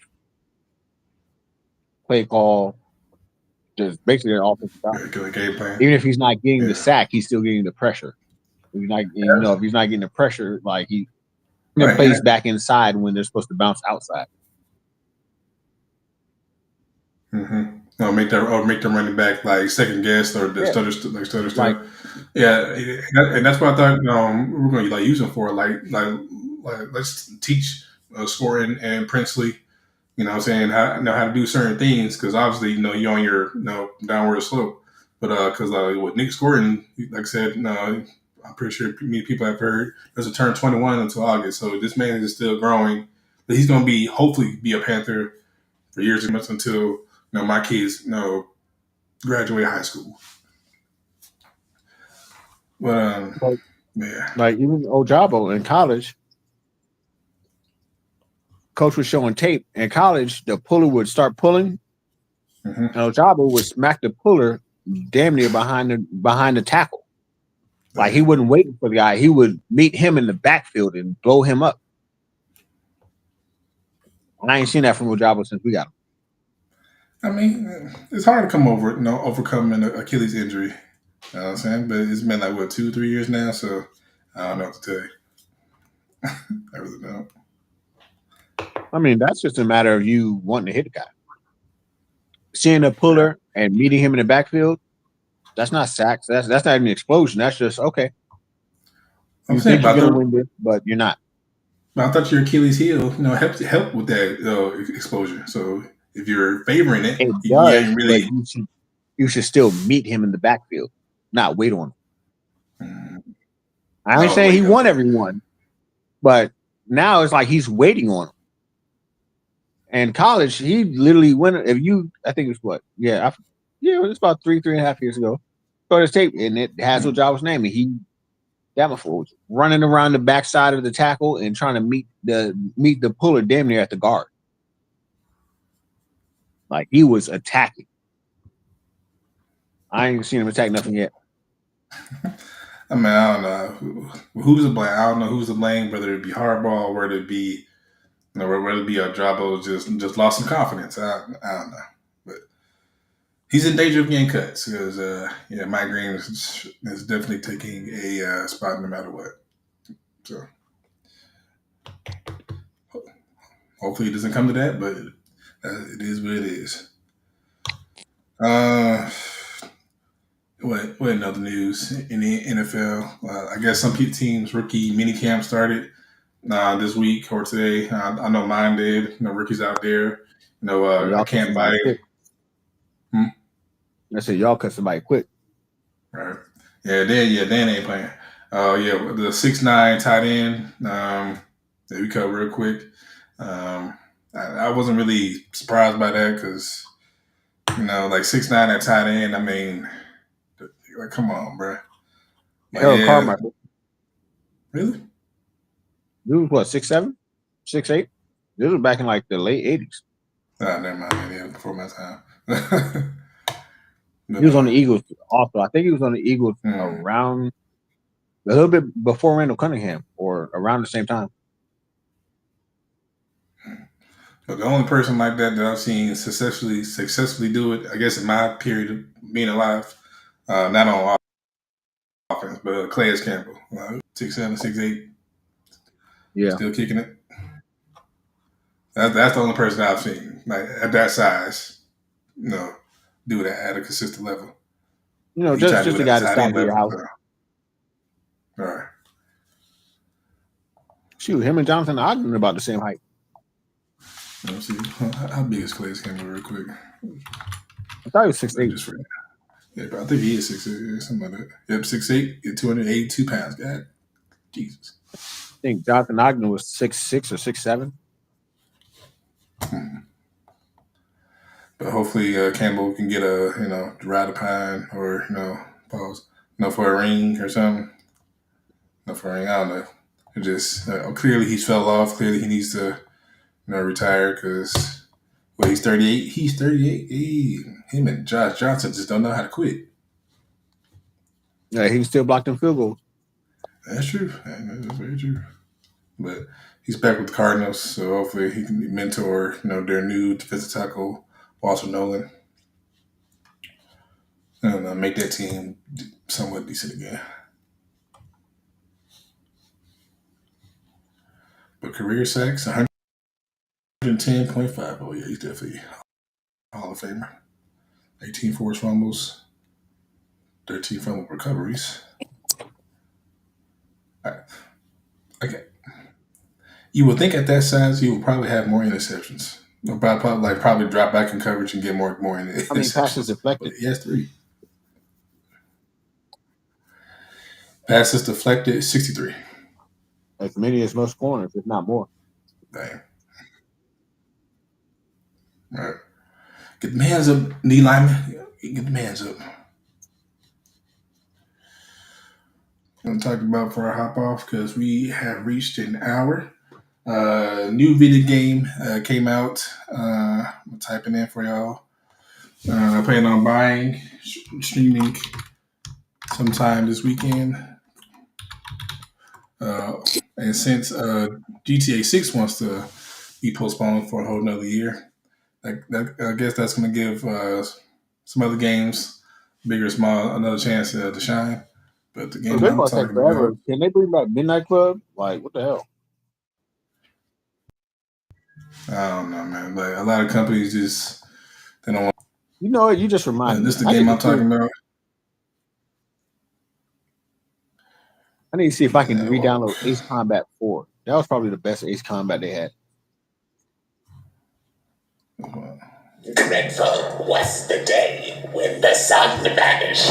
play call, just basically an offensive style. Good game plan. Even if he's not getting the Yeah. sack, he's still getting the pressure. If he's not, if he's not getting the pressure, like he Right. plays back inside when they're supposed to bounce outside. Mm-hmm. No, make them running back like second guess or the stutter stuff. Like- Yeah, and that's what I thought we're going to like use them for. Like let's teach scoring and Princely. You know what I'm saying? How to do certain things because obviously, you're on your downward slope. But because with Nick Scoring, like I said, I'm pretty sure many people have heard, doesn't turn 21 until August. So this man is still growing. But he's going to hopefully be a Panther for years and months until my kids graduate high school. But yeah. Like even Ojabo in college, coach was showing tape. In college, the puller would start pulling, Mm-hmm. and Ojabo would smack the puller damn near behind the tackle. Like he wasn't waiting for the guy; he would meet him in the backfield and blow him up. I ain't seen that from Ojabo since we got him. I mean, it's hard to overcome an Achilles injury. You know what I'm saying? But it's been like, 2-3 years now, so I don't know what to tell you. I really don't. I mean, that's just a matter of you wanting to hit the guy. Seeing a puller and meeting him in the backfield, that's not sacks. That's not even an explosion. That's just okay. I'm You saying think you're about gonna win this, but you're not. I thought your Achilles heel, help with that exposure. So if you're favoring it, It you does, ain't really. but you should still meet him in the backfield, not wait on him. I ain't saying he won everyone, but now it's like he's waiting on him. And college, he literally went. I think it's what? Yeah, it was about 3.5 years ago. Saw this tape, and it has Ojabo's name, and he was running around the backside of the tackle and trying to meet the puller damn near at the guard. Like he was attacking. I ain't seen him attack nothing yet. I mean, I don't know who's to blame. I don't know who's to blame, whether it be Harbaugh or whether it be Ojabo just lost some confidence. I don't know, but he's in danger of getting cuts because Mike Green is definitely taking a spot no matter what. So hopefully it doesn't come to that, but it is what it is. What another news in the NFL? I guess some teams' rookie minicamp started this week or today. I know mine did. Rookies out there. I can't buy it. I said y'all cut somebody quick. Right. Dan ain't playing. The 6'9" tight end. That we cut real quick. I wasn't really surprised by that because like 6'9" at tight end. I mean, like, come on, bro. Harold Carmichael. Really? Dude was what, 6'7", 6'8"? This was back in like the late 80s. Never mind. Yeah, before my time. He was on the Eagles also. I think he was on the Eagles around a little bit before Randall Cunningham or around the same time. But the only person like that I've seen successfully do it, I guess in my period of being alive, not on offense, but Calais Campbell, 6'7", 6'8", yeah, still kicking it. That's the only person I've seen like at that size, do that at a consistent level. Just a guy to stop your house. All right. Shoot, him and Jonathan Ogden are about the same height. Let's see. How big is Calais Campbell real quick? I thought he was 6'8". Yeah, but I think he is 6'8", something like that. Yep, 6'8", 282 pounds. God, Jesus. I think Jonathan Ogden was 6'6" or 6'7". But hopefully Campbell can get ride a pine or for a ring or something. No, for a ring, I don't know. It just clearly he fell off. Clearly he needs to retire because Well, he's 38. He's 38. Him and Josh Johnson just don't know how to quit. Yeah, he can still block them field goals. That's true. That's very true. But he's back with the Cardinals, so hopefully he can mentor, their new defensive tackle, Walter Nolan, and make that team somewhat decent again. But career sacks, 110.5. Oh, yeah, he's definitely Hall of Famer. 18 forced fumbles, 13 fumble recoveries. Okay. You would think at that size he would probably have more interceptions. Probably drop back in coverage and get more interceptions. How many passes deflected? But he has 3. Passes deflected, 63. As many as most corners, if not more. Damn. Right. Get the hands up, knee lineman. Get the hands up. I'm going to talk about before I hop off because we have reached an hour. New video game came out. I'm typing in for y'all. I plan on buying, streaming sometime this weekend. And since GTA 6 wants to be postponed for a whole nother year, I guess that's going to give some other games, big or small, another chance to shine. But the game I'm talking about, can they bring back Midnight Club? Like, what the hell? I don't know, man. But a lot of companies they don't want. You know what? You just remind me. This is the game I'm talking about. I need to see if I can re-download Ace Combat 4. That was probably the best Ace Combat they had. Dreadful was the day when the sun vanished.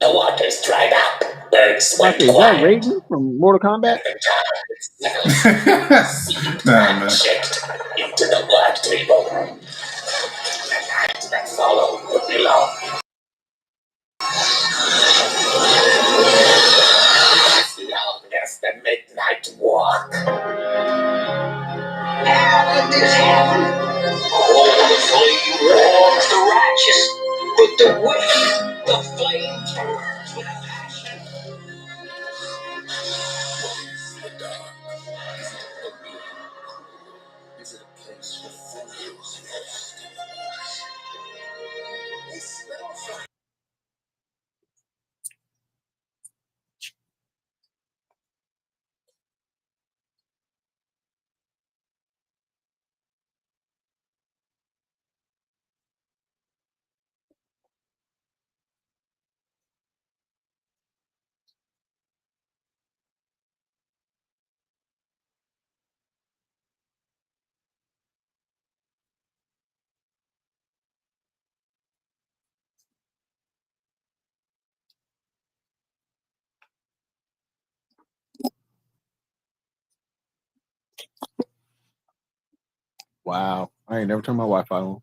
The waters dried up, birds went Is that Raiden from Mortal Kombat? The time itself man. checked into the black table. The night that followed would be long. As long as the midnight walk. How did this happen? Oh, the flame warms the righteous, but the wicked, the flame burns with a passion. The dark. Is it ugly? Is it a place for fools? Wow. I ain't never turned my Wi-Fi on.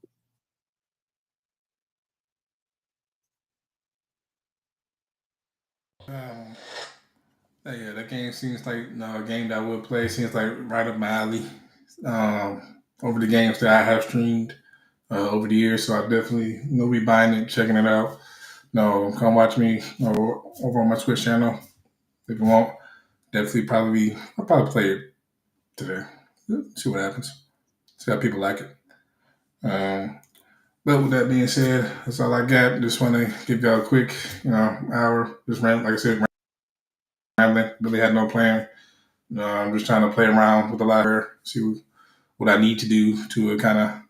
Yeah, that game seems like a game that I would play. Seems like right up my alley. Over the games that I have streamed over the years, so I definitely be buying it, checking it out. Come watch me over on my Twitch channel if you want. I'll probably play it today. See what happens. See how people like it. But with that being said, that's all I got. Just want to give y'all a quick, hour. Just like I said, rambling. Really had no plan. I'm just trying to play around with the library, see what I need to do to kind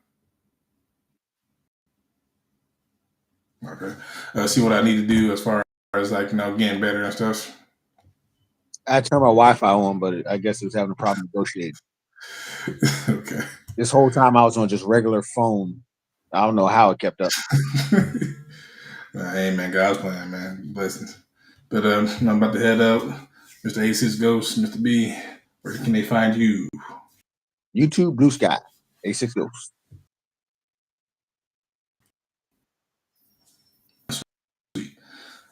of see what I need to do as far as getting better and stuff. I turned my Wi-Fi on, but I guess it was having a problem negotiating. Okay. This whole time I was on just regular phone. I don't know how it kept up. Hey man, God's plan, man. Blessings. But I'm about to head out. Mr. A6 Ghost, Mr. B, where can they find you? YouTube, Blue Sky, A6 Ghost.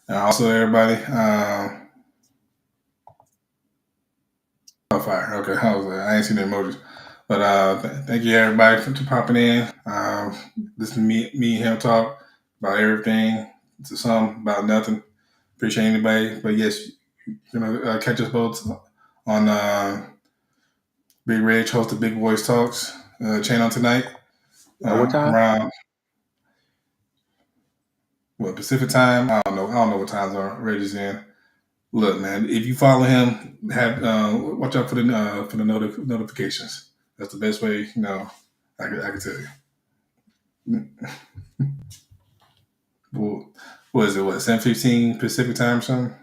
Also, everybody, fire. Okay, I ain't seen the emojis. But thank you everybody for popping in. Listen to me and him talk about everything, to some about nothing. Appreciate anybody, but yes, you're gonna catch us both on Big Reg host the Big Boys Talks channel tonight. What time? Around Pacific time? I don't know what times are Reg's in. Look, man, if you follow him, have watch out for the notifications. That's the best way, I can tell you. Well, what is it? 7:15 Pacific time or something?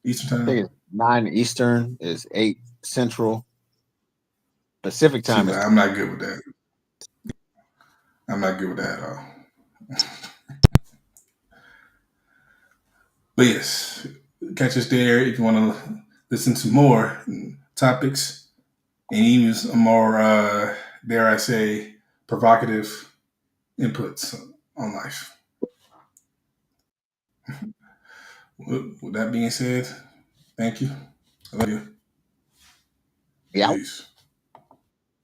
Eastern I time? think it's 9 Eastern, is 8 Central. Pacific time is. I'm not good with that. I'm not good with that at all. But yes, catch us there if you want to listen to more topics and even some more, dare I say, provocative inputs on life. With that being said, thank you. I love you. Yeah. Peace.